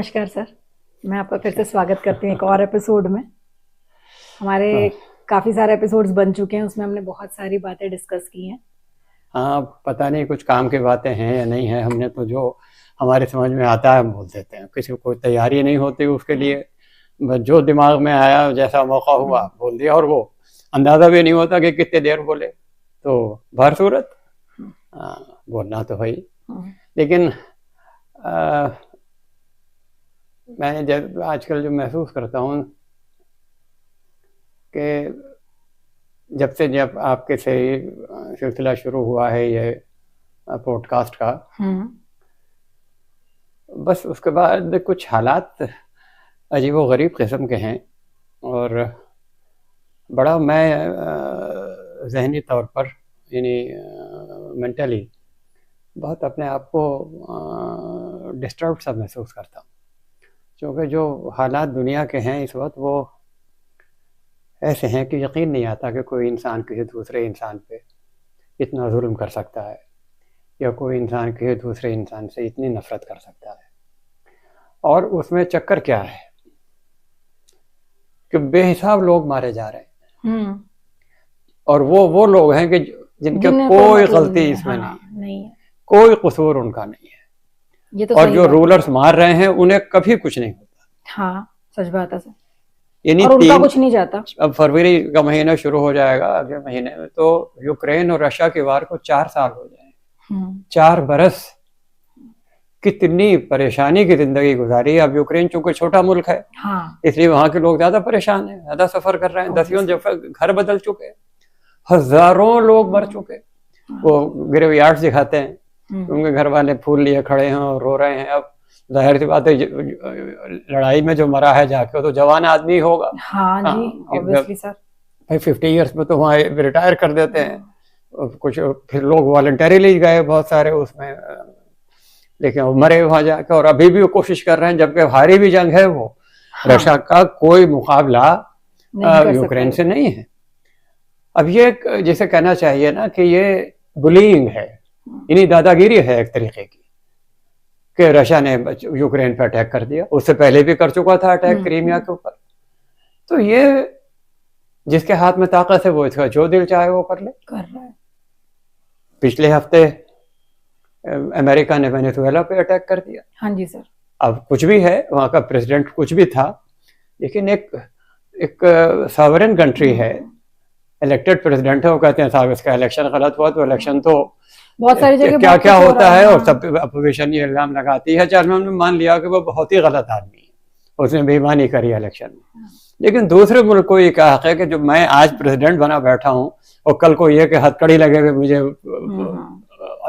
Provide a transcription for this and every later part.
नमस्कार सर, मैं आपका फिर से स्वागत करती हूँ एक और एपिसोड में। हमारे काफ़ी सारे एपिसोड्स बन चुके हैं, उसमें हमने बहुत सारी बातें डिस्कस की हैं। हाँ, पता नहीं कुछ काम की बातें हैं या नहीं है। हमने तो जो हमारे समझ में आता है हम बोल देते हैं, किसी को कोई तैयारी नहीं होती उसके लिए, बस जो दिमाग में आया जैसा मौका हुआ बोल दिया, और वो अंदाज़ा भी नहीं होता कि कितने देर बोले। तो भर सूरत बोलना तो है ही। लेकिन मैं जब आजकल जो महसूस करता हूँ कि जब आपके से सिलसिला शुरू हुआ है ये पॉडकास्ट का, बस उसके बाद कुछ हालात अजीबो गरीब किस्म के हैं, और बड़ा मैं ज़हनी तौर पर यानी मेंटली बहुत अपने आप को डिस्टर्ब सा महसूस करता हूँ, क्योंकि जो हालात दुनिया के हैं इस वक्त वो ऐसे हैं कि यकीन नहीं आता कि कोई इंसान किसी दूसरे इंसान पे इतना जुल्म कर सकता है, या कोई इंसान किसी दूसरे इंसान से इतनी नफरत कर सकता है। और उसमें चक्कर क्या है कि बेहिसाब लोग मारे जा रहे हैं, और वो लोग हैं कि जिनके कोई गलती इसमें नहीं है, कोई कसूर उनका नहीं है। ये तो और जो रूलर्स मार रहे हैं उन्हें कभी कुछ नहीं होता। हाँ, सच बात है सर। और उनका कुछ नहीं जाता। अब फरवरी का महीना शुरू हो जाएगा अगले महीने में, तो यूक्रेन और रशिया के वार को 4 साल हो जाए। 4 बरस कितनी परेशानी की जिंदगी गुजारी। अब यूक्रेन चूंकि छोटा मुल्क है, इसलिए वहां के लोग ज्यादा परेशान हैं, ज्यादा सफर कर रहे हैं। दसियों घर बदल चुके, हजारों लोग मर चुके। वो ग्रेवयार्ड्स दिखाते हैं, उनके घर वाले फूल लिए खड़े हैं और रो रहे हैं। अब जाहिर सी बात है, लड़ाई में जो मरा है जाके तो जवान आदमी होगा। हाँ जी, ऑब्वियसली सर। भाई 50 ईयर्स में तो वहाँ रिटायर कर देते हैं। कुछ फिर लोग वॉलंटरीली गए बहुत सारे उसमें, लेकिन वो मरे वहां जाके, और अभी भी वो कोशिश कर रहे हैं, जबकि हारी भी जंग है वो। रशिया का कोई मुकाबला यूक्रेन से नहीं है। अब ये जैसे कहना चाहिए ना कि ये बुलिंग है, यानी दादागिरी है एक तरीके की, कि रशिया ने यूक्रेन पर अटैक कर दिया। उससे पहले भी कर चुका था अटैक क्रीमिया के ऊपर। तो ये जिसके हाथ में ताकत है वो इसका जो दिल चाहे वो कर रहा है। पिछले हफ्ते अमेरिका ने वेनेजुएला पे अटैक कर दिया। हाँ जी सर। अब कुछ भी है, वहां का प्रेसिडेंट कुछ भी था, लेकिन एक सॉवरेन कंट्री है, इलेक्टेड प्रेसिडेंट है, वो कहते हैं साहब इसका इलेक्शन गलत हुआ। तो इलेक्शन तो बहुत सारी जगह क्या क्या होता है, और सब अपोजिशन ये इल्जाम लगाती है। चल हमने मान लिया कि वो बहुत ही गलत आदमी है, उसने बेईमानी करी इलेक्शन में, लेकिन दूसरे मुल्क को ये कहा है कि जो मैं आज प्रेसिडेंट बना बैठा हूँ और कल को ये कि हथकड़ी लगे हुए मुझे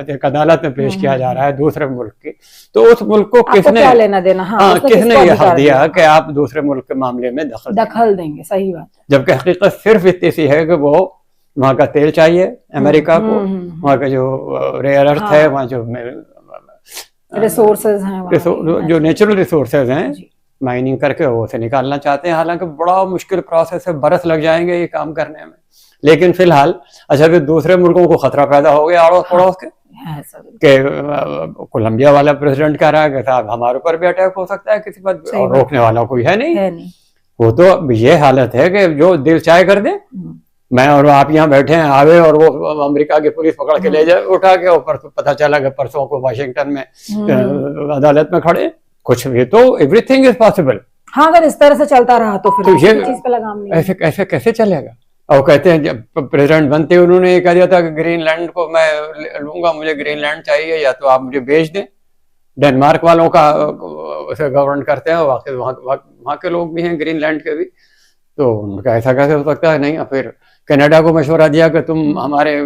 एक अदालत में पेश किया जा रहा है दूसरे मुल्क की, तो उस मुल्क को किसने क्या लेना देना? किसने ये हक दिया कि आप दूसरे मुल्क के मामले में दखल देंगे? सही बात है। जबकि हकीकत सिर्फ इतनी सी है कि वो वहाँ का तेल चाहिए अमेरिका को, वहाँ का जो रेयर अर्थ है, वहाँ जो रिसोर्सेज हैं, जो नेचुरल रिसोर्सेज हैं, माइनिंग करके वो उसे निकालना चाहते हैं। हालांकि बड़ा मुश्किल प्रोसेस है, बरस लग जाएंगे ये काम करने में। लेकिन फिलहाल अच्छा, फिर दूसरे मुल्कों को खतरा पैदा हो गया अड़ोस पड़ोस के कोलंबिया वाला प्रेसिडेंट कह रहा है कि साहब हमारे ऊपर भी अटैक हो सकता है किसी पर, और रोकने वाला कोई है नहीं। वो तो ये हालत है कि जो दिल चाहे कर दे। मैं और आप यहाँ बैठे हैं, आवे और वो अमेरिका की पुलिस पकड़ के ले जाए उठा के, ऊपर पता चला कि परसों को वाशिंगटन में अदालत में खड़े। कुछ भी तो एवरीथिंग इज पॉसिबल। हाँ, अगर इस तरह से चलता रहा तो फिर ये चीज पे लगाम नहीं। ऐसे कैसे कैसे चलेगा? और कहते हैं जब प्रेसिडेंट बनते उन्होंने ये कह दिया था कि ग्रीनलैंड को मैं लूंगा, मुझे ग्रीनलैंड चाहिए, या तो आप मुझे बेच दें। डेनमार्क वालों का उसे गवर्न करते हैं, वहाँ के लोग भी हैं ग्रीनलैंड के भी, तो उनका ऐसा कैसे हो सकता है? नहीं। फिर कनाडा को मशवरा दिया कि तुम हमारे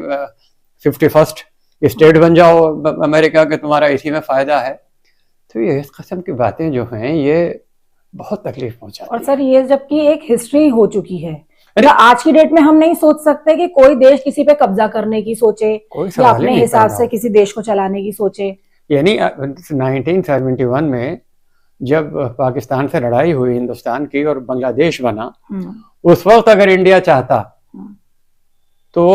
51st स्टेट बन जाओ अमेरिका के, तुम्हारा इसी में फायदा है। तो ये इस किस्म की बातें जो हैं ये बहुत तकलीफ पहुंचाती है। और सर ये जबकि एक हिस्ट्री हो चुकी है, आज की डेट में हम नहीं सोच सकते कि कोई देश किसी पे कब्जा करने की सोचे या अपने हिसाब से किसी देश को चलाने की सोचे। यानी 1971 में जब पाकिस्तान से लड़ाई हुई हिंदुस्तान की और बांग्लादेश बना, उस वक्त अगर इंडिया चाहता तो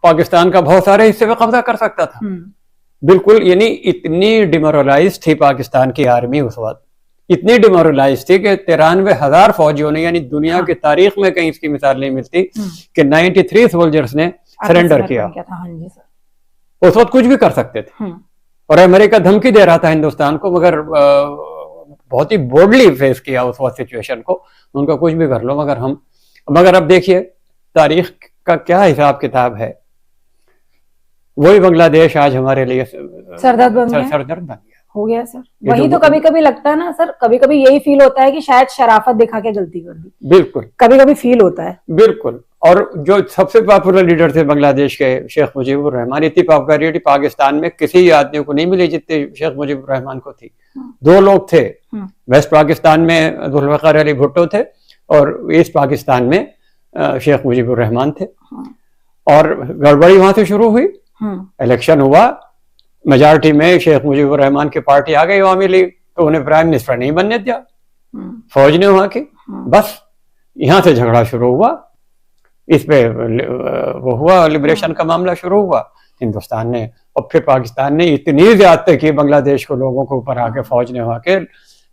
पाकिस्तान का बहुत सारे हिस्से पे कब्जा कर सकता था। बिल्कुल, यानी इतनी डिमोरलाइज थी पाकिस्तान की आर्मी उस वक्त, इतनी डिमोरलाइज थी कि 93,000 फौजियों ने, यानी दुनिया की तारीख में कहीं इसकी मिसाल नहीं मिलती कि 93 सोल्जर्स ने सरेंडर किया। हाँ जी सर। उस वक्त कुछ भी कर सकते थे और अमेरिका धमकी दे रहा था हिंदुस्तान को, मगर बहुत ही बोल्डली फेस किया उस वक्त सिचुएशन को, उनका कुछ भी कर लो। मगर अब देखिए तारीख का क्या हिसाब किताब है। वही बांग्लादेश आज हमारे लिए सरदर्द बन गया हो गया सर। वही तो कभी कभी लगता है ना सर, कभी कभी यही फील होता है कि शायद शराफत दिखा के गलती कर दी। बिल्कुल, कभी कभी फील होता है। बिल्कुल। और जो सबसे पॉपुलर लीडर थे बांग्लादेश के, शेख मुजीबुर रहमान, इतनी पॉपुलैरिटी पाकिस्तान में किसी आदमी को नहीं मिली जितनी शेख मुजीबुर रहमान को थी। दो लोग थे, वेस्ट पाकिस्तान में जुल्फ़िकार अली भुट्टो थे और ईस्ट पाकिस्तान में शेख मुजीबुर रहमान थे। और गड़बड़ी वहां से शुरू हुई, इलेक्शन हुआ, मेजॉरिटी में शेख मुजीबुर रहमान की पार्टी आ गई अवामी लीग, तो उन्हें प्राइम मिनिस्टर नहीं बनने दिया फौज ने वहां की। बस यहां से झगड़ा शुरू हुआ, इस पे वो हुआ, लिबरेशन का मामला शुरू हुआ हिंदुस्तान ने। और फिर पाकिस्तान ने इतनी ज्यादती की बांग्लादेश को, लोगों के ऊपर आके फौज ने वहां के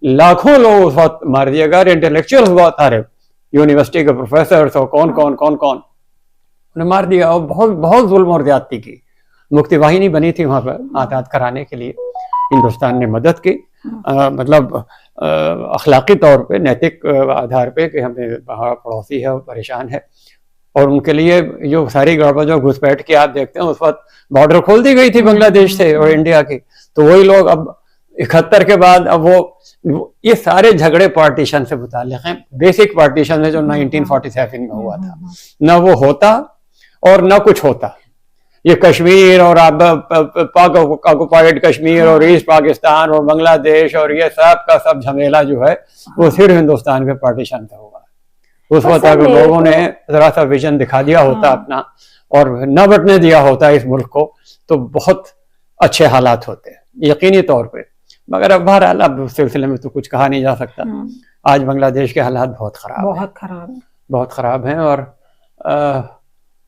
लाखों लोग उस वक्त मार दिए गए। इंटेलेक्चुअल्स बहुत सारे, यूनिवर्सिटी के प्रोफेसर और कौन उन्हें मार दिया और बहुत बहुत जुल्म और ज्यादती की। मुक्ति वाहिनी बनी थी वहां पर आजाद कराने के लिए, हिंदुस्तान ने मदद की, मतलब अखलाकी तौर पे, नैतिक आधार पे कि हमें पड़ोसी है, परेशान है, और उनके लिए जो सारी गड़बड़ जो घुसपैठ की आप देखते हैं, उस वक्त बॉर्डर खोल दी गई थी बांग्लादेश से और इंडिया की। तो वही लोग अब 71 के बाद अब वो ये सारे झगड़े पार्टीशन से मुताल्लिक हैं, बेसिक पार्टीशन है जो 1947 में हुआ था, ना वो होता और ना कुछ होता। ये कश्मीर और पाक ऑक्युपाइड कश्मीर और ईस्ट पाकिस्तान और बांग्लादेश और ये सब का सब झमेला जो है वो सिर्फ हिंदुस्तान के पार्टीशन से हुआ। उस वक्त अगर लोगों ने जरा सा विजन दिखा दिया होता अपना और न बटने दिया होता इस मुल्क को, तो बहुत अच्छे हालात होते यकीनी तौर पे। मगर अब बहरहाल अब उस सिलसिले में तो कुछ कहा नहीं जा सकता। आज बांग्लादेश के हालात बहुत खराब हैं और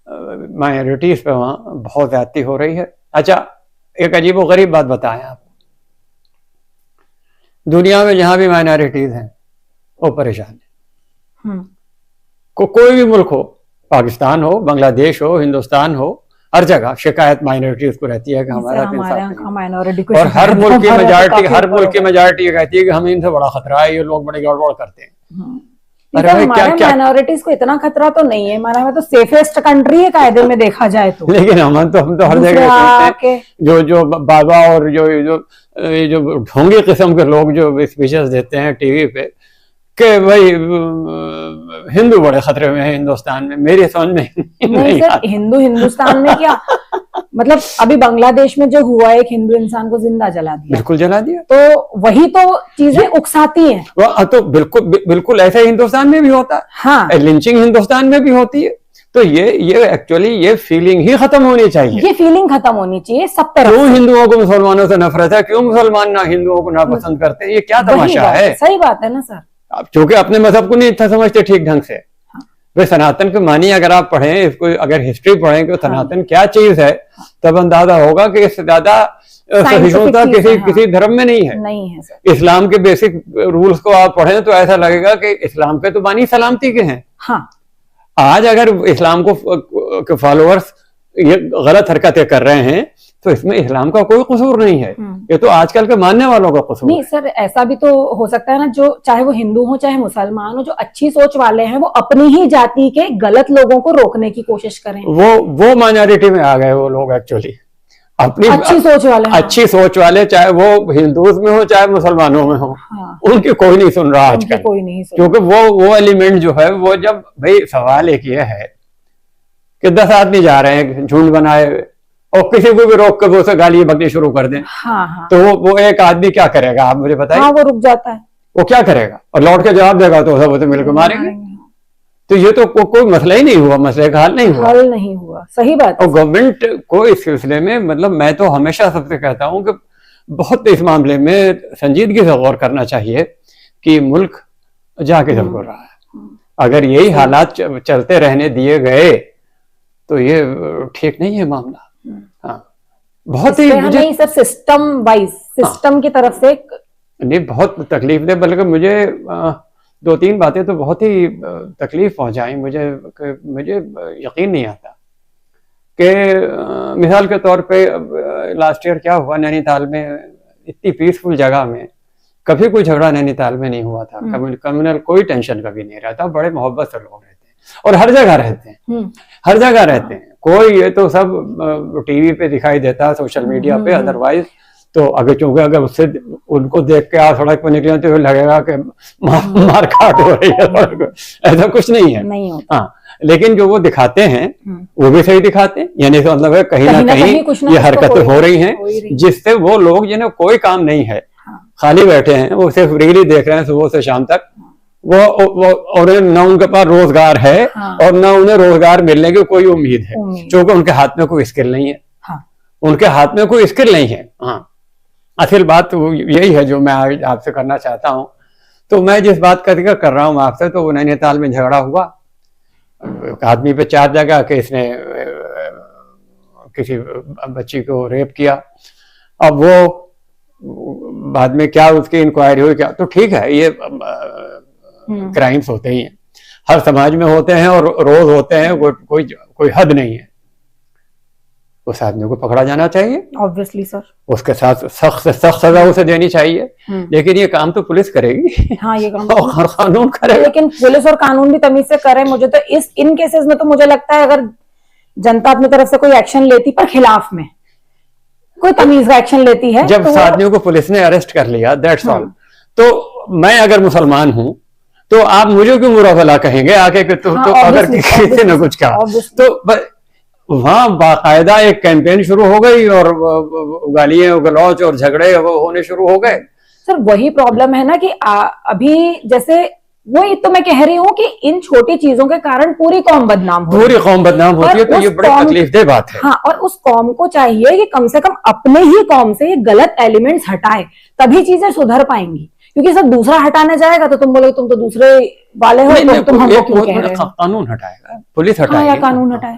माइनॉरिटीज पे वहाँ बहुत ज्यादती हो रही है। अच्छा, एक अजीब व गरीब बात बताएं आप, दुनिया में जहां भी माइनॉरिटीज हैं वो परेशान है। कोई भी मुल्क हो, पाकिस्तान हो, बांग्लादेश हो, हिंदुस्तान हो, हर जगह शिकायत माइनॉरिटीज को रहती है कि हमारा माइनॉरिटी, और हर मुल्क की मेजॉरिटी ये कहती है कि हमें इनसे बड़ा खतरा है, ये लोग बड़ी गड़बड़ करते हैं। अरे क्या माइनॉरिटीज को इतना खतरा तो नहीं है, हमारा में तो सेफेस्ट कंट्री है कायदे में देखा जाए तो। लेकिन हम तो हर जगह जो बाबा और जो ढोंगी किस्म के लोग जो स्पीचेस देते हैं टीवी पे कि भाई हिंदू बड़े खतरे में है हिंदुस्तान में, मेरे समझ में नहीं सर, हिंदुस्तान में क्या मतलब अभी बांग्लादेश में जो हुआ, एक हिंदू इंसान को जिंदा जला दिया। बिल्कुल जला दिया। तो वही तो चीजें उकसाती हैं। तो बिल्कुल ऐसा हिंदुस्तान में भी होता है। हाँ, लिंचिंग हिंदुस्तान में भी होती है। तो ये एक्चुअली ये फीलिंग ही खत्म होनी चाहिए। ये फीलिंग खत्म होनी चाहिए सब तरफ। क्यों हिंदुओं को मुसलमानों से नफरत है? क्यों मुसलमान ना हिंदुओं को नापसंद करते हैं? ये क्या तमाशा है? सही बात है ना सर। क्योंकि अपने मजहब को नहीं अच्छा समझते ठीक ढंग से। वे सनातन को मानिए, अगर आप पढ़ें इसको, अगर हिस्ट्री पढ़ें कि सनातन क्या चीज है, तब अंदाजा होगा कि इससे ज्यादा सहिष्णुता किसी धर्म में नहीं है सर। इस्लाम के बेसिक रूल्स को आप पढ़ें तो ऐसा लगेगा कि इस्लाम के तो बानी सलामती के हैं। हाँ। आज अगर इस्लाम को फॉलोअर्स ये गलत हरकतें कर रहे हैं तो इसमें इस्लाम का कोई कसूर नहीं है, ये तो आजकल के मानने वालों का कसूर नहीं सर। ऐसा भी तो हो सकता है ना, जो चाहे वो हिंदू हो चाहे मुसलमान हो, जो अच्छी सोच वाले हैं वो अपनी ही जाति के गलत लोगों को रोकने की कोशिश करें। वो माइनॉरिटी में आ गए वो लोग एक्चुअली, अपनी अच्छी सोच वाले चाहे वो हिंदूज में हो चाहे मुसलमानों में हो। हाँ। उनकी कोई नहीं सुन रहा आजकल, क्योंकि वो एलिमेंट जो है वो, जब भाई सवाल एक ये है कि 10 आदमी जा रहे हैं झुंड बनाए और किसी को भी रोक कर वो उसे गाली बकनी शुरू कर दें। हाँ। तो वो एक आदमी क्या करेगा आप मुझे बताइए? हाँ, वो रुक जाता है। वो क्या करेगा? और लौट के जवाब देगा तो सब उसे मिलकर मारेंगे। तो ये तो कोई मसला ही नहीं हुआ, मसले का हल नहीं हुआ। सही बात। और गवर्नमेंट को इस सिलसिले में, मतलब मैं तो हमेशा सबसे कहता हूँ कि बहुत इस मामले में संजीदगी से गौर करना चाहिए कि मुल्क जाके जब कर रहा है। अगर यही हालात चलते रहने दिए गए तो ये ठीक नहीं है मामला। हाँ, बहुत ही मुझे नहीं सर, सिस्टम वाइज, सिस्टम की तरफ से नहीं, बहुत तकलीफ दे, बल्कि मुझे 2-3 बातें तो बहुत ही तकलीफ पहुंचाई मुझे, मुझे यकीन नहीं आता कि मिसाल के तौर पे लास्ट ईयर क्या हुआ नैनीताल में, इतनी पीसफुल जगह में कभी कोई झगड़ा नैनीताल में नहीं हुआ था। कम्युनल कोई टेंशन कभी नहीं रहता, बड़े मोहब्बत से लोग रहते हैं और हर जगह रहते हैं, हर जगह रहते हैं। कोई ये तो सब टीवी पे दिखाई देता है, सोशल मीडिया पे, अदरवाइज तो अगर चूंकि अगर उससे उनको देख के आप सड़क पर निकले तो लगेगा कि मार काट हो रही है, ऐसा कुछ नहीं है। हाँ, लेकिन जो वो दिखाते हैं वो भी सही दिखाते हैं, यानी तो मतलब है कहीं ना कहीं ये हरकतें हो रही हैं जिससे वो लोग जिन्हें कोई काम नहीं है, खाली बैठे हैं, वो सिर्फ रील देख रहे हैं सुबह से शाम तक, वो और न उनके पास रोजगार है और न उन्हें रोजगार मिलने की कोई उम्मीद है, क्योंकि उनके हाथ में कोई स्किल नहीं है। उनके हाथ में कोई स्किल नहीं है। हाँ, असल बात यही है जो मैं आज आपसे करना चाहता हूँ। तो मैं जिस बात कर रहा हूँ आपसे, तो वो नैनीताल में झगड़ा हुआ, आदमी पे 4 जगह कि इसने किसी बच्ची को रेप किया। अब वो बाद में क्या उसकी इंक्वायरी हुई क्या, तो ठीक है, ये क्राइम्स होते ही हैं, हर समाज में होते हैं और रोज होते हैं, कोई हद नहीं है। उस आदमी को पकड़ा जाना चाहिए, ऑब्वियसली सर, उसके साथ सख्त से सख्त सजा उसे देनी चाहिए। लेकिन ये काम तो पुलिस करेगी। हाँ, ये काम और कानून करेगा। लेकिन पुलिस और कानून भी तमीज से करे। मुझे तो इन केसेस में तो मुझे लगता है अगर जनता अपनी तरफ से कोई एक्शन लेती, पर खिलाफ में कोई तमीज का एक्शन लेती है, जब तो आदमियों को पुलिस ने अरेस्ट कर लिया, दैट्स ऑल। तो मैं अगर मुसलमान हूं तो आप मुझे क्यों बुरा भला कहेंगे आके कि तो अगर किसी ने कुछ कहा तो वहां बाकायदा एक कैंपेन शुरू हो गई और गालियां गलौज और झगड़े होने शुरू हो गए। सर वही प्रॉब्लम है ना कि अभी जैसे वही तो मैं कह रही हूँ कि इन छोटी चीजों के कारण पूरी कौम बदनाम होती है, तो ये बड़ी तकलीफदेह बात है। हाँ, और उस कौम को चाहिए कि कम से कम अपने ही कौम से ये गलत एलिमेंट्स हटाए, तभी चीजें सुधर पाएंगी। क्योंकि सब दूसरा हटाने जाएगा तो तुम बोलोगे तुम तो दूसरे वाले हो, तुम हमको क्यों कह रहे हो? कानून हटाएगा, पुलिस हटाएगी, या कानून हटाए,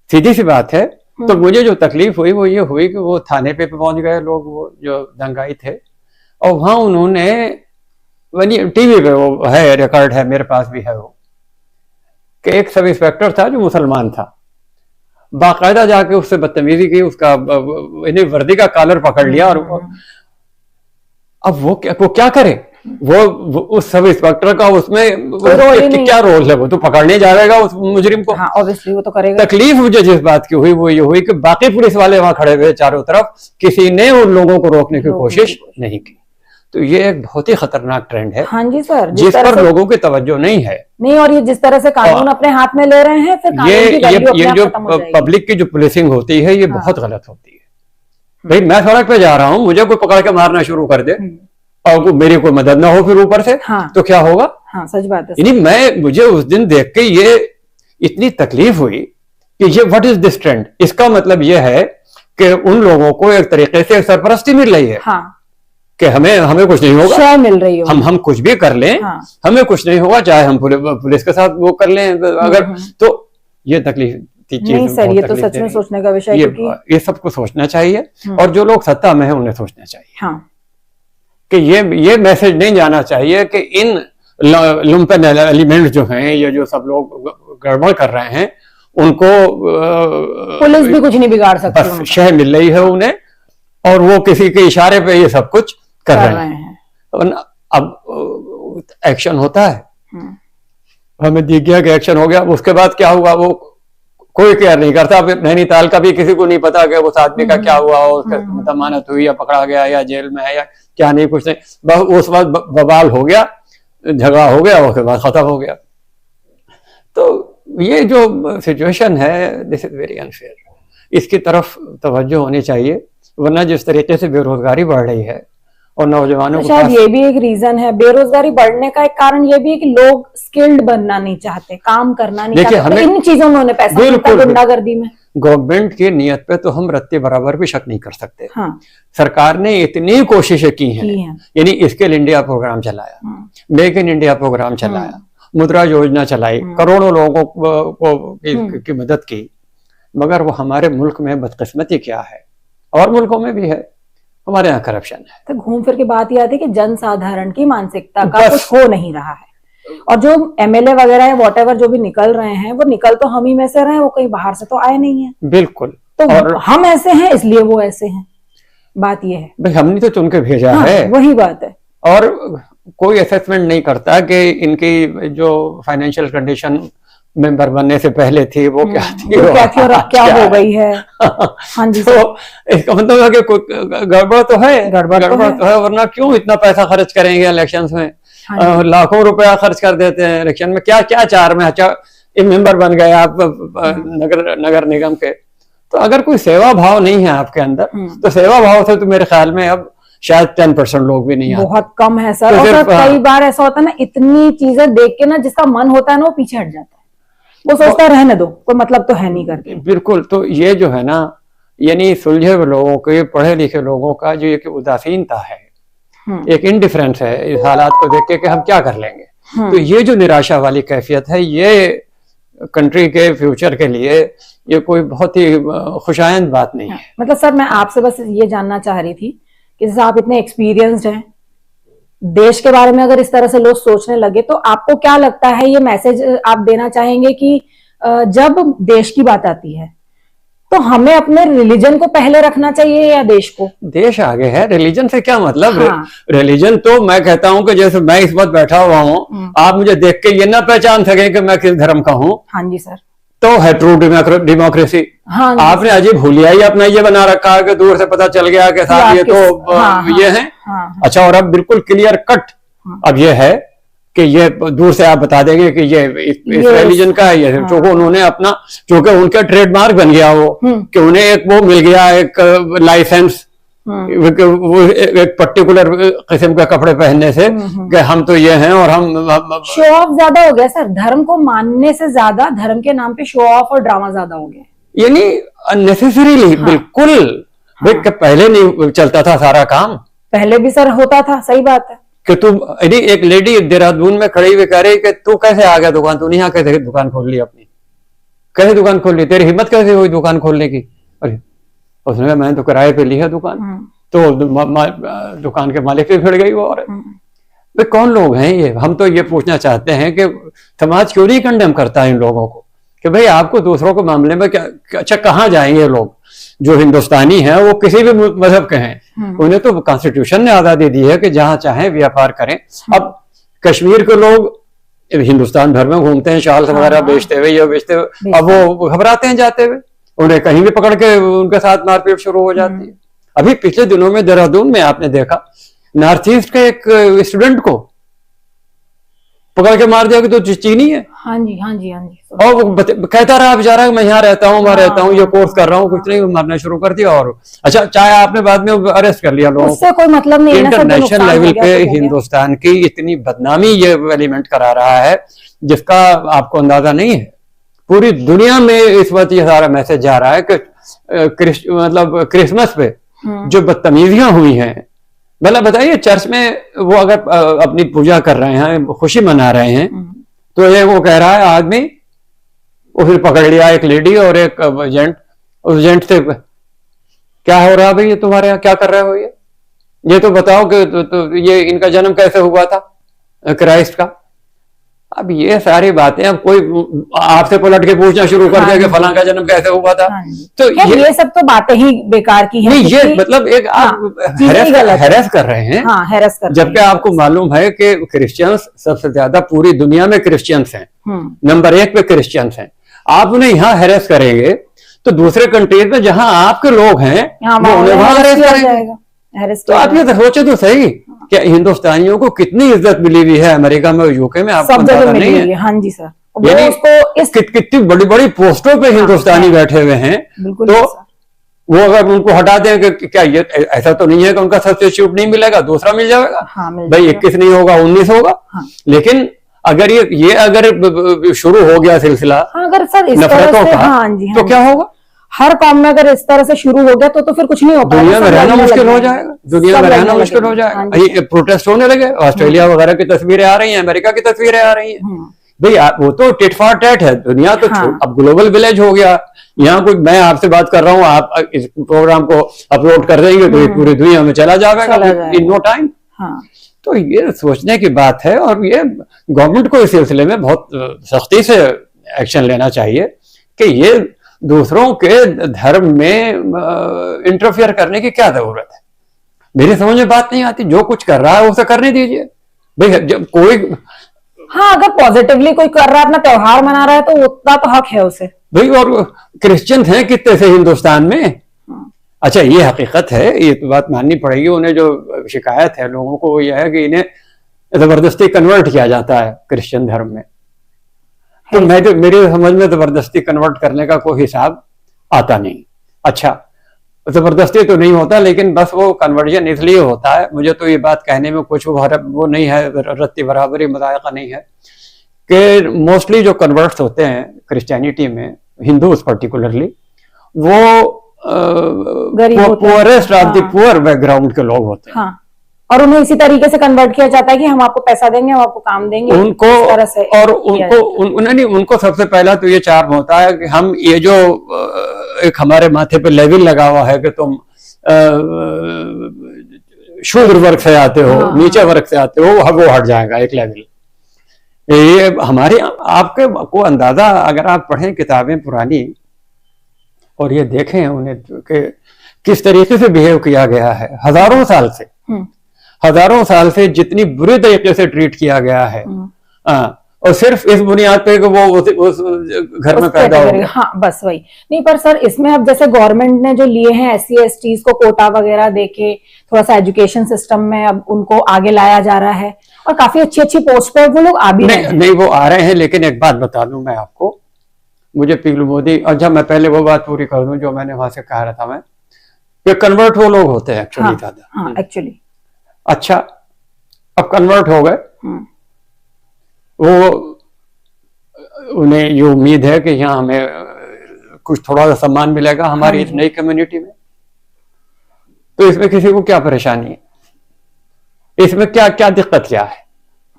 सीधी सी बात है। तो मुझे जो तकलीफ हुई वो ये हुई कि वो थाने पे पहुंच गए लोग, वो जो दंगाई थे, और वहां उन्होंने टीवी पे वो है, रिकॉर्ड है, मेरे पास भी है वो, कि एक सब इंस्पेक्टर था जो मुसलमान था, बाकायदा जाके उससे बदतमीजी की, उसका वर्दी का कॉलर पकड़ लिया। और अब वो क्या करे, वो उस सब इंस्पेक्टर का उसमें क्या रोल है, वो तो पकड़ने जा रहेगा उस मुजरिम को। हाँ, ऑब्वियसली वो तो करेगा। तकलीफ मुझे जिस बात की हुई वो ये हुई कि बाकी पुलिस वाले वहां खड़े हुए चारों तरफ, किसी ने उन लोगों को रोकने की कोशिश नहीं की। तो ये एक बहुत ही खतरनाक ट्रेंड है। हाँ जी सर, जिस पर लोगों की तवज्जो नहीं है। नहीं, और ये जिस तरह से कानून अपने हाथ में ले रहे हैं, फिर ये जो पब्लिक की जो पुलिसिंग होती है ये बहुत गलत होती है। भाई मैं सड़क पे जा रहा हूँ, मुझे कोई पकड़ के मारना शुरू कर दे और मेरी कोई मदद ना हो फिर ऊपर से, तो क्या होगा? हाँ, सच बात है। यानी मुझे उस दिन देख के ये इतनी तकलीफ हुई कि ये व्हाट इज दिस ट्रेंड। इसका मतलब ये है कि उन लोगों को एक तरीके से सरपरस्ती मिल रही है। हाँ, कि हमें कुछ नहीं होगा, शय मिल रही है, हम कुछ भी कर लें, हमें कुछ नहीं होगा, चाहे हम पुलिस के साथ वो कर लें अगर, तो ये तकलीफ नहीं सर, ये तो सच में सोचने का विषय है। ये सबको सोचना चाहिए और जो लोग सत्ता में है उन्हें सोचना चाहिए। हाँ, कि ये मैसेज नहीं जाना चाहिए कि इन लुम्पेन एलिमेंट्स जो हैं, ये जो सब लोग गड़बड़ कर रहे हैं, उनको पुलिस भी कुछ नहीं बिगाड़ सकती, बस शय मिल रही है उन्हें और वो किसी के इशारे पे ये सब कुछ कर रहे हैं। अब एक्शन होता है, हमें दिख गया कि एक्शन हो गया, उसके बाद क्या हुआ वो कोई केयर नहीं करता। नैनीताल का भी किसी को नहीं पता कि उस आदमी का क्या हुआ, उसका जमानत हुई या पकड़ा गया या जेल में है या क्या, नहीं, कुछ नहीं, बस उस वक्त बवाल हो गया, झगड़ा हो गया, उसके बाद खत्म हो गया। तो ये जो सिचुएशन है, दिस इज वेरी अनफेयर, इसकी तरफ तवज्जो होनी चाहिए, वरना जिस तरीके से बेरोजगारी बढ़ रही है और नौजवानों को शायद ये भी एक रीजन है। बेरोजगारी बढ़ने का एक कारण ये भी है कि लोग स्किल्ड बनना नहीं चाहते, काम करना नहीं चाहते, इन चीजों में उन्हें पैसा मिलता है, गुंडागर्दी में। गवर्नमेंट की नियत पे तो हम रत्ते बराबर भी शक नहीं कर सकते। हाँ, सरकार ने इतनी कोशिशें की हैं, यानी स्किल इंडिया प्रोग्राम चलाया, मेक इन इंडिया प्रोग्राम चलाया, मुद्रा योजना चलाई, करोड़ों लोगों की मदद की, मगर वो हमारे मुल्क में बदकिस्मती क्या है और मुल्कों में भी है, हमारे यहाँ करप्शन है। तो घूम फिर के बात ये आती है कि जन साधारण की मानसिकता का बस। कुछ हो नहीं रहा है, और जो एमएलए वगैरह है वॉटेवर जो भी निकल रहे हैं वो निकल तो हम ही में से रहे हैं, वो कहीं बाहर से तो आए नहीं है। बिल्कुल। तो और हम ऐसे हैं इसलिए वो ऐसे हैं, बात ये है। भाई हमने तो चुन के भेजा हाँ, है, वही बात है। और कोई असेसमेंट नहीं करता कि इनकी जो फाइनेंशियल कंडीशन मेंबर बनने से पहले थी वो क्या थी, वो क्या थी और अब क्या हो है। गई है। हाँ जी तो इसका मतलब है कि कोई गड़बड़ तो है, गड़बड़ तो है, वरना क्यों इतना पैसा खर्च करेंगे इलेक्शंस में। हाँ लाखों रुपया खर्च कर देते हैं इलेक्शन में, क्या क्या चार में। अच्छा, एक मेंबर बन गए आप नगर निगम के, तो अगर कोई सेवा भाव नहीं है आपके अंदर, तो सेवा भाव से तो मेरे ख्याल में अब शायद 10% लोग भी नहीं आते, बहुत कम है सर। तो और सिर्फ, सर कई बार ऐसा होता है ना, इतनी चीजें देख के ना जिसका मन होता है ना वो पीछे हट जाता है, वो सोचता है रहने दो, कोई मतलब तो है नहीं करके। बिल्कुल। तो ये जो है ना, यानी सुलझे हुए लोगों के, पढ़े लिखे लोगों का जो एक उदासीनता है, एक इंडिफरेंस है इस हालात को देख के कि हम क्या कर लेंगे, तो ये जो निराशा वाली कैफियत है, ये कंट्री के फ्यूचर के लिए ये कोई बहुत ही खुशाइंद बात नहीं है। मतलब सर मैं आपसे बस ये जानना चाह रही थी कि जैसे आप इतने एक्सपीरियंस्ड हैं, देश के बारे में अगर इस तरह से लोग सोचने लगे तो आपको क्या लगता है, ये मैसेज आप देना चाहेंगे कि जब देश की बात आती है तो हमें अपने रिलीजन को पहले रखना चाहिए या देश को? देश आगे है, रिलीजन से क्या मतलब। हाँ। रिलीजन तो मैं कहता हूं कि जैसे मैं इस वक्त बैठा हुआ हूं, आप मुझे देख के ये ना पहचान सके कि मैं किस धर्म का हूं। हाँ जी सर। तो है ट्रू डेमोक्रेसी। हाँ आपने अजीब हुलिया ही अपना ये बना रखा है कि दूर से पता चल गया कि साहब ये तो ये है। अच्छा, और अब बिल्कुल क्लियर कट अब ये है कि ये दूर से आप बता देंगे कि ये इस रिलीजन का है, ये क्योंकि उन्होंने अपना, क्योंकि उनका ट्रेडमार्क बन गया वो, कि उन्हें एक वो मिल गया, एक लाइसेंस, वो एक पर्टिकुलर किस्म के कपड़े पहनने से कि हम तो ये हैं, और हम शो ऑफ ज्यादा हो गया सर, धर्म को मानने से ज्यादा धर्म के नाम पे शो ऑफ और ड्रामा ज्यादा हो गया, यानी अननेसेसरीली। बिल्कुल। भाई पहले नहीं चलता था सारा काम, पहले भी सर होता था, सही बात है। कि तू, एक लेडी देहरादून में खड़ी हुई कह रही कि तू कैसे आ गया दुकान, तूने यहाँ कैसे दुकान खोल ली अपनी, कैसे दुकान खोल ली, तेरी हिम्मत कैसे हुई दुकान खोलने की? अरे उसने कहा मैंने तो किराए पे ली है दुकान। तो दुकान के मालिक भी फिर गई वो औरत। वे कौन लोग हैं ये? हम तो ये पूछना चाहते हैं कि समाज क्यों नहीं कंडेम करता है इन लोगों को, कि भाई आपको दूसरों के मामले में क्या, अच्छा कहाँ जाएंगे लोग? जो हिंदुस्तानी हैं वो किसी भी मजहब के हैं, उन्हें तो कॉन्स्टिट्यूशन ने आजादी दी है कि जहां चाहें व्यापार करें। अब कश्मीर के लोग हिंदुस्तान भर में घूमते हैं शाल वगैरह बेचते हुए या बेचते हुए, अब वो घबराते हैं जाते हुए, उन्हें कहीं भी पकड़ के उनके साथ मारपीट शुरू हो जाती है। अभी पिछले दिनों में देहरादून में आपने देखा, नॉर्थ ईस्ट के एक स्टूडेंट को पकड़ के मार दिया कि तो चीनी है। हाँ जी हाँ जी हाँ जी। और वो कहता रहा बेचारा मैं यहाँ रहता हूँ, मैं रहता हूँ, ये कोर्स कर रहा हूँ, कुछ नहीं, मारना शुरू कर दिया। और अच्छा, चाहे आपने बाद में अरेस्ट कर लिया लोगों, उससे कोई मतलब नहीं है। इंटरनेशनल लेवल पे हिंदुस्तान की इतनी बदनामी ये एलिमेंट करा रहा है जिसका आपको अंदाजा नहीं है। पूरी दुनिया में इस वक्त ये सारा मैसेज जा रहा है कि मतलब क्रिसमस पे जो बदतमीजियां हुई हैं, भला बताइए, चर्च में वो अगर अपनी पूजा कर रहे हैं, खुशी मना रहे हैं, तो ये वो कह रहा है आदमी, वो फिर पकड़ लिया एक लेडी और एक जेंट, उस जेंट से क्या हो रहा भाई, ये तुम्हारे यहाँ क्या कर रहे हो, ये तो बताओ कि तो ये इनका जन्म कैसे हुआ था क्राइस्ट का। अब ये सारी बातें अब कोई आपसे पलट के पूछना शुरू कर दिया कि फलां का जन्म कैसे हुआ था, तो ये सब तो बातें ही बेकार की हैं। नहीं, ये मतलब एक आप हैरेस कर रहे हैं। हाँ, हैरेस कर, जबकि आपको मालूम है कि क्रिश्चियंस सबसे ज्यादा पूरी दुनिया में क्रिश्चियंस हैं, नंबर 1 पे क्रिश्चियंस हैं। आप उन्हें यहाँ हैरेस करेंगे तो दूसरे कंट्रीज में जहां आपके लोग हैं वो उन्हें वहां हैरेस करेंगे। तो आप ये सोचे तो सही कि हिंदुस्तानियों को कितनी इज्जत मिली हुई है अमेरिका में और यूके में, आपको पता नहीं है। हाँ जी सर, कितनी बड़ी बड़ी पोस्टों पे हिंदुस्तानी बैठे हुए हैं, तो वो अगर उनको हटा दें कि क्या ये ऐसा तो नहीं है कि उनका सब्स्टिट्यूट नहीं मिलेगा, दूसरा मिल जाएगा। भाई 21 नहीं होगा 19 होगा। लेकिन अगर ये अगर शुरू हो गया सिलसिला अगर सर नफरतों का, तो क्या होगा? हर काम में अगर इस तरह से शुरू हो गया तो फिर कुछ नहीं हो पाएगा, दुनिया में रहना मुश्किल हो जाएगा, दुनिया में रहना मुश्किल हो जाएगा। प्रोटेस्ट होने लगे, ऑस्ट्रेलिया वगैरह की तस्वीरें आ रही हैं, अमेरिका की तस्वीरें आ रही हैं भाई वो तो टिट फॉर टैट है, दुनिया तो हाँ। अब ग्लोबल विलेज हो गया। यहाँ कोई, मैं आपसे बात कर रहा हूँ, आप इस प्रोग्राम को अपलोड कर देंगे तो ये पूरी दुनिया में चला जाएगा इन नो टाइम। हाँ। तो ये सोचने की बात है, और ये गवर्नमेंट को इस सिलसिले में बहुत सख्ती से एक्शन लेना चाहिए कि ये दूसरों के धर्म में इंटरफियर करने की क्या जरूरत है। मेरी समझ में बात नहीं आती, जो कुछ कर रहा है उसे करने दीजिए भाई। जब कोई, हाँ, अगर पॉजिटिवली कोई कर रहा है, अपना त्योहार मना रहा है, तो उतना तो हक है उसे भाई। और क्रिश्चियन हैं कितने से हिंदुस्तान में। अच्छा, ये हकीकत है, ये तो बात माननी पड़ेगी। उन्हें जो शिकायत है लोगों को वो यह है कि इन्हें जबरदस्ती कन्वर्ट किया जाता है क्रिश्चियन धर्म में। तो मैं तो, मेरी समझ में जबरदस्ती कन्वर्ट करने का कोई हिसाब आता नहीं। अच्छा, जबरदस्ती तो नहीं होता, लेकिन बस वो कन्वर्जन इसलिए होता है, मुझे तो ये बात कहने में कुछ वो नहीं है, रत्ती बराबरी मजायका नहीं है, कि मोस्टली जो कन्वर्ट्स होते हैं क्रिश्चियनिटी में, हिंदूज पर्टिकुलरली, वो poorest of the poor background के लोग होते हैं। हाँ। और उन्हें इसी तरीके से कन्वर्ट किया जाता है कि हम आपको पैसा देंगे, हम आपको काम देंगे, उनको, तरह से। और उनको सबसे पहला तो ये चार्म होता है कि हम ये जो एक हमारे माथे पे लेवल लगा हुआ है कि तुम शूद्र वर्ग से आते हो, हाँ। नीचे वर्ग से आते हो, वो हट जाएगा एक लेवल। ये हमारे आपके को अंदाजा, अगर आप पढ़ें किताबें पुरानी और ये देखें उन्हें कि किस तरीके से बिहेव किया गया है, हजारों साल से जितनी बुरे तरीके से ट्रीट किया गया है, और सिर्फ इस बुनियाद पे कि वो उस घर में पैदा हो गया। हाँ, बस वही नहीं। पर सर, इसमें अब जैसे गवर्नमेंट ने जो लिए हैं SC STs को कोटा वगैरह देके थोड़ा सा एजुकेशन सिस्टम में अब उनको आगे लाया जा रहा है, और काफी अच्छी अच्छी पोस्ट पर वो लोग आ भी रहे हैं। नहीं, वो आ रहे हैं, लेकिन एक बात बता दूं मैं आपको, मुझे पीलू मोदी, अच्छा मैं पहले वो बात पूरी कर दूं जो मैंने वहां से कहा था मैं, कि कन्वर्ट वो लोग होते हैं एक्चुअली दादा। हाँ, एक्चुअली। अच्छा, अब कन्वर्ट हो गए, वो उन्हें ये उम्मीद है कि यहाँ हमें कुछ थोड़ा सा सम्मान मिलेगा हमारी इस नई कम्युनिटी में। तो इसमें किसी को क्या परेशानी है, इसमें क्या क्या दिक्कत क्या है?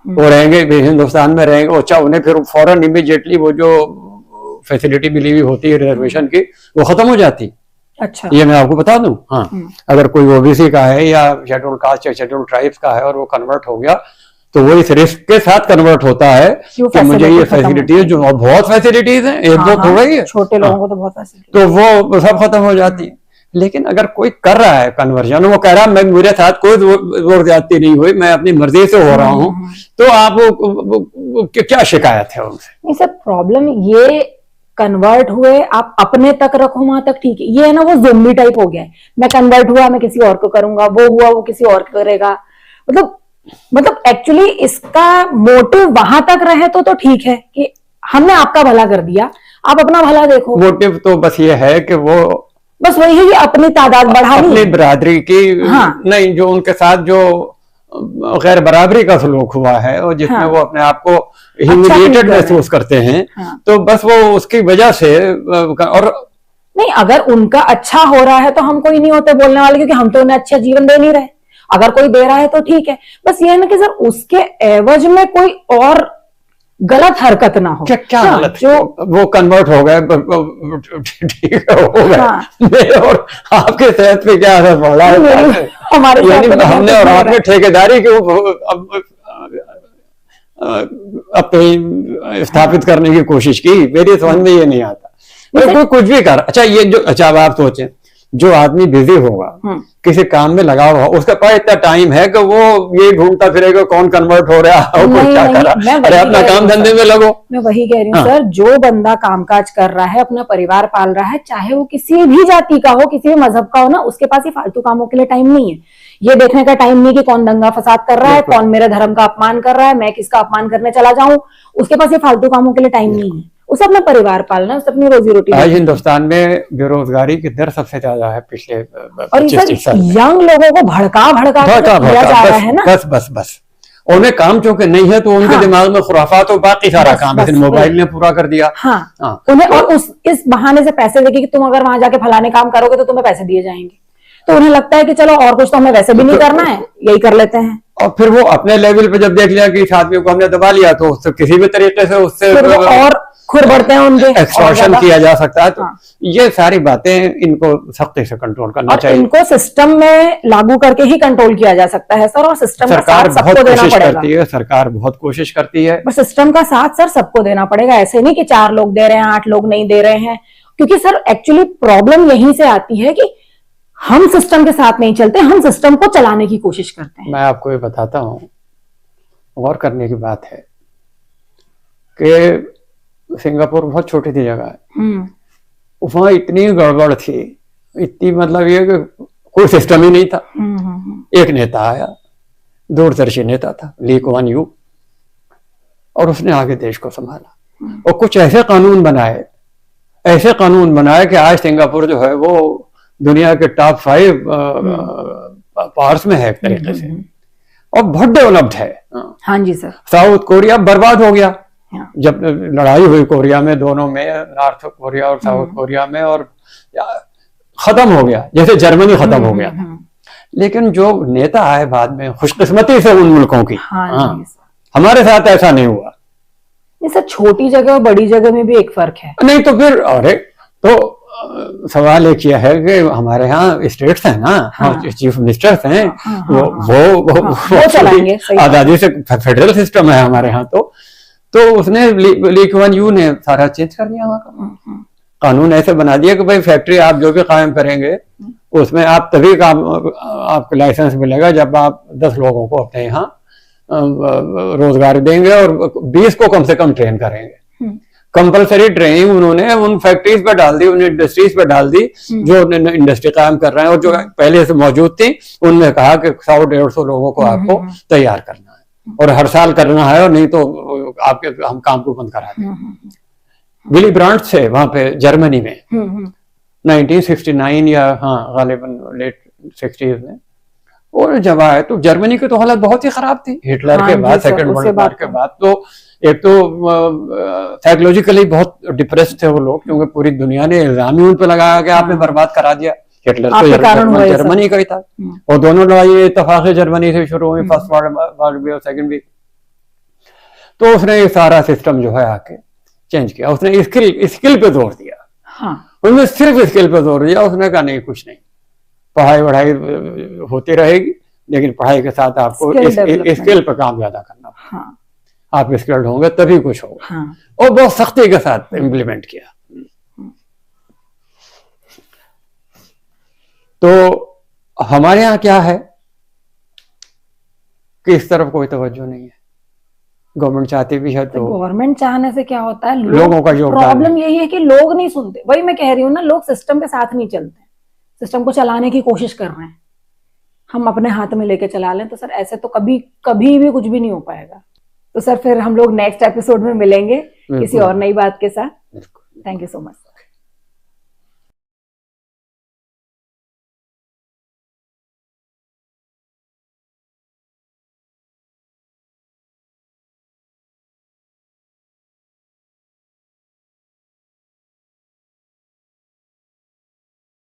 वो रहेंगे हिंदुस्तान में रहेंगे, अच्छा उन्हें फिर फौरन इमीडिएटली वो जो फैसिलिटी मिली हुई होती है रिजर्वेशन की, वो खत्म हो जाती। अच्छा, ये मैं आपको बता दूं। हाँ, अगर कोई OBC का है या शेड्यूल कास्ट या शेड्यूल ट्राइब्स का है और वो कन्वर्ट हो गया, तो वो इस रिस्क के साथ कन्वर्ट होता है कि मुझे ये फैसिलिटीज, जो और बहुत फैसिलिटीज हैं, एक दो थोड़ा ही है, छोटे लोगों को तो बहुत फैसिलिटी, तो वो सब खत्म हो जाती है। लेकिन अगर कोई कर रहा है कन्वर्जन, वो कह रहा है मैं, मेरे साथ कोई जोर ज्यादती नहीं हुई, मैं अपनी मर्जी से हो रहा हूँ, तो आप क्या शिकायत है उनसे? नहीं सर, प्रॉब्लम ये कन्वर्ट हुए, आप अपने तक रखो वहां तक ठीक है। ये है ना, वो ज़ोंबी टाइप हो गया है, मैं कन्वर्ट हुआ मैं किसी और को करूंगा, वो हुआ वो किसी और को करेगा। मतलब एक्चुअली इसका मोटिव वहां तक रहे तो ठीक है कि हमने आपका भला कर दिया, आप अपना भला देखो। मोटिव तो बस ये है कि वो बस वही है कि अपनी तादाद बढ़ानी, अपनी बिरादरी की। हाँ। नहीं, जो उनके साथ जो गैर बराबरी का सलूक हुआ है और जिसमें वो अपने आप को ह्यूमिलिएटेड महसूस करते हैं, तो बस वो उसकी वजह से। और नहीं, अगर उनका अच्छा हो रहा है तो हम कोई नहीं होते बोलने वाले, क्योंकि हम तो उन्हें अच्छा जीवन दे नहीं रहे। अगर कोई दे रहा है तो ठीक है, बस ये है ना कि सर उसके एवज में कोई और गलत हरकत ना हो। क्या गलत? जो वो कन्वर्ट हो गए, ठीक है, हो गए। हाँ। और आपके सेहत पे क्या असर पड़ रहा है? हमारे हमने और आपने ठेकेदारी क्यों अब स्थापित करने की कोशिश की? मेरी समझ में ये नहीं आता। कोई कुछ भी कर, अच्छा ये जो, अच्छा अब आप सोचें, जो आदमी बिजी होगा, किसी काम में लगा हुआ, उसके पास इतना टाइम है कि वो ये घूमता फिरेगा कौन कन्वर्ट हो रहा है और क्या कर रहा है। अरे अपना काम धंधे में लगो। मैं वही कह रही हूँ सर, जो बंदा कामकाज कर रहा है, अपना परिवार पाल रहा है, चाहे वो किसी भी जाति का हो, किसी भी मजहब का हो ना, उसके पास ये फालतू कामों के लिए टाइम नहीं है। ये देखने का टाइम नहीं कि कौन दंगा फसाद कर रहा है, कौन मेरे धर्म का अपमान कर रहा है, मैं किसका अपमान करने चला जाऊं। उसके पास ये फालतू कामों के लिए टाइम नहीं है। उसे अपना परिवार पालना, उसे अपनी रोजी रोटी। आज हिंदुस्तान में बेरोजगारी की दर सबसे ज्यादा है पिछले 25 साल। यंग लोगों को भड़का दिया जा रहा है ना। बस उन्हें काम चूंकि नहीं है तो उनके दिमाग में खुराफात और बाकी सारा काम मोबाइल ने पूरा कर दिया। हाँ। उन्हें और इस बहाने से पैसे देके कि तुम अगर वहां जाके फलाने काम करोगे तो तुम्हें पैसे दिए जाएंगे, तो उन्हें लगता है कि चलो और कुछ तो हमें वैसे भी नहीं करना है, यही कर लेते हैं। और फिर वो अपने लेवल पे जब देख लिया कि इस आदमी को हमने दबा लिया तो उससे किसी भी तरीके से उससे फिर वो और खुर बढ़ते हैं उनके, एक्सटॉर्शन किया जा सकता है। तो हाँ। ये सारी बातें इनको सख्ती से कंट्रोल करना और चाहिए। इनको सिस्टम में लागू करके ही कंट्रोल किया जा सकता है सर, और सिस्टम का सरकार साथ सबको बहुत देना कोशिश पड़ेगा। करती है, सरकार बहुत कोशिश करती है, पर सिस्टम का साथ सर सबको देना पड़ेगा। ऐसे नहीं कि 4 लोग दे रहे हैं 8 लोग नहीं दे रहे हैं, क्योंकि सर एक्चुअली प्रॉब्लम यहीं से आती है कि हम सिस्टम के साथ नहीं चलते, हम सिस्टम को चलाने की कोशिश करते हैं। मैं आपको ये बताता हूं, गौर करने की बात है कि सिंगापुर बहुत छोटी सी जगह है, वहां इतनी गड़बड़ थी, इतनी मतलब ये कि कोई सिस्टम ही नहीं था। एक नेता आया, दूरदर्शी नेता था, ली कुआन यू, और उसने आगे देश को संभाला और कुछ ऐसे कानून बनाए, ऐसे कानून बनाए कि आज सिंगापुर जो है वो दुनिया के टॉप 5 पावर्स में है एक तरीके से, और बहुत डेवलप्ड है। हाँ जी सर। साउथ कोरिया बर्बाद हो गया हाँ। जब लड़ाई हुई कोरिया में, दोनों में, नॉर्थ कोरिया और साउथ कोरिया में, और खत्म हो गया, जैसे जर्मनी खत्म हो गया। लेकिन जो नेता आए बाद में, खुशकिस्मती से उन मुल्कों की, हाँ, हमारे साथ ऐसा नहीं हुआ। ये सर छोटी जगह और बड़ी जगह में भी एक फर्क है। नहीं तो फिर अरे तो सवाल एक ये है कि हमारे यहाँ स्टेट्स हैं ना, हाँ। चीफ मिनिस्टर्स हैं, हाँ, वो चलाएंगे, सही बात। आजादी से फेडरल सिस्टम है हमारे यहाँ। तो उसने ली कुआन यू ने सारा चेंज कर दिया वहाँ का कानून, ऐसे बना दिया कि भाई फैक्ट्री आप जो भी कायम करेंगे उसमें आप तभी काम, आपको लाइसेंस मिलेगा जब आप 10 लोगों को अपने यहाँ रोजगार देंगे और 20 को कम से कम ट्रेन करेंगे। कंपलसरी ट्रेनिंग उन्होंने उन फैक्ट्रीज पर डाल दी, उन इंडस्ट्रीज पर डाल दी जो इंडस्ट्री कायम कर रहे हैं, और जो पहले से मौजूद थी उनने कहा कि 100-150 लोगों को आपको तैयार करना है और हर साल करना है, और नहीं तो आपके हम काम को बंद करा दें। विली ब्रांड से वहां पे जर्मनी में 1969 या गालिबन लेट 60s में, और जब आए तो जर्मनी की तो हालत बहुत ही खराब थी हिटलर के बाद, सेकंड वर्ल्ड वॉर के बाद। तो एक तो साइकोलॉजिकली बहुत डिप्रेस्ड थे वो लोग, क्योंकि पूरी दुनिया ने इल्जाम ही उन पे लगाया कि आपने बर्बाद करा दिया। हिटलर तो जर्मनी का ही था, और दोनों लड़ाई इत्तेफाक जर्मनी से शुरू हुई, फर्स्ट वर्ल्ड भी और सेकंड भी। तो उसने ये सारा सिस्टम जो है आके चेंज किया, उसने स्किल पे जोर दिया। उन्होंने सिर्फ स्किल पे जोर दिया, उसने कहा नहीं कुछ नहीं, पढ़ाई वढ़ाई होती रहेगी, लेकिन पढ़ाई के साथ आपको स्किल पे काम ज्यादा करना। आप स्किल्ड होंगे तभी कुछ होगा। और बहुत सख्ती के साथ इम्प्लीमेंट किया। तो हमारे यहाँ क्या है कि इस तरफ कोई तवज्जो नहीं है। गवर्नमेंट चाहती भी है तो गवर्नमेंट चाहने से क्या होता है, लोगों का योगदान। प्रॉब्लम यही है कि लोग नहीं सुनते। वही मैं कह रही हूँ ना, लोग सिस्टम के साथ नहीं चलते, सिस्टम को चलाने की कोशिश कर रहे हैं। हम अपने हाथ में लेके चला लें तो सर ऐसे तो कभी कभी भी कुछ भी नहीं हो पाएगा। तो सर फिर हम लोग नेक्स्ट एपिसोड में मिलेंगे किसी और नई बात के साथ। Thank you so much.